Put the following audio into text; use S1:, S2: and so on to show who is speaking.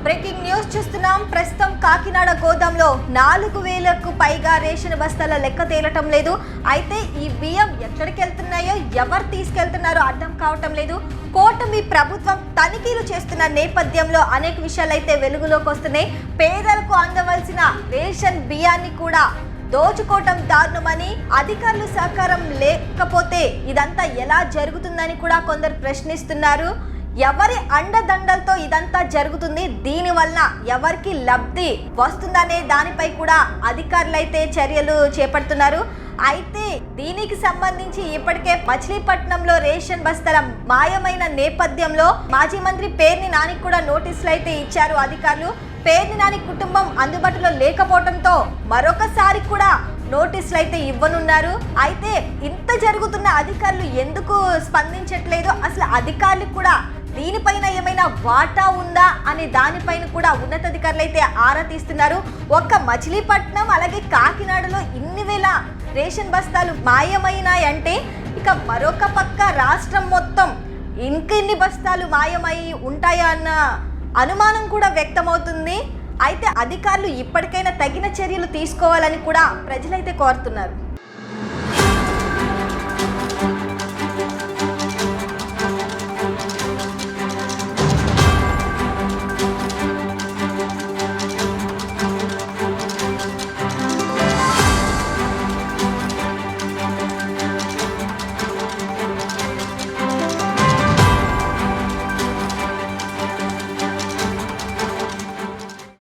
S1: Breaking news చూస్తున్నాం. ప్రస్తుతం కాకినాడ గోదాంలో 4000కు పైగా రేషన్ బస్తాల లెక్క తేలటం లేదు. అయితే ఈ బియ్యం ఎక్కడికి వెళ్తున్నాయో, ఎవరు తీసుకెళ్తున్నారో అర్థం కావటం లేదు. కూటమి ప్రభుత్వం తనిఖీలు చేస్తున్న నేపథ్యంలో అనేక విషయాలు అయితే వెలుగులోకి వస్తున్నాయి. పేదలకు అందవలసిన రేషన్ బియ్యాన్ని కూడా దోచుకోవటం దారుణమని, అధికారులు సహకారం లేకపోతే ఇదంతా ఎలా జరుగుతుందని కూడా కొందరు ప్రశ్నిస్తున్నారు. ఎవరి అండదండలతో ఇదంతా జరుగుతుంది, దీనివల్ల ఎవరికి లబ్ధి వస్తుందనే దానిపై కూడా అధికారులు అయితే చర్యలు చేపడుతున్నారు. అయితే దీనికి సంబంధించి ఇప్పటికే మచిలీపట్నంలో రేషన్ బస్తాల మాయమైన నేపథ్యంలో మాజీ మంత్రి పేర్ని నానికి కూడా నోటీసులు అయితే ఇచ్చారు అధికారులు. పేర్ని నాని కుటుంబం అందుబాటులో లేకపోవడంతో మరొకసారి కూడా నోటీసులు అయితే ఇవ్వనున్నారు. అయితే ఇంత జరుగుతున్న అధికారులు ఎందుకు స్పందించట్లేదు, అసలు అధికారులు కూడా దీనిపైన ఏమైనా వాటా ఉందా అనే దానిపైన కూడా ఉన్నతాధికారులు అయితే ఆరా తీస్తున్నారు. ఒక్క మచిలీపట్నం అలాగే కాకినాడలో ఇన్ని వేల రేషన్ బస్తాలు మాయమైనాయంటే ఇక మరొక పక్క రాష్ట్రం మొత్తం ఇంకెన్ని బస్తాలు మాయమై ఉంటాయా అన్న అనుమానం కూడా వ్యక్తమవుతుంది. అయితే అధికారులు ఇప్పటికైనా తగిన చర్యలు తీసుకోవాలని కూడా ప్రజలైతే కోరుతున్నారు.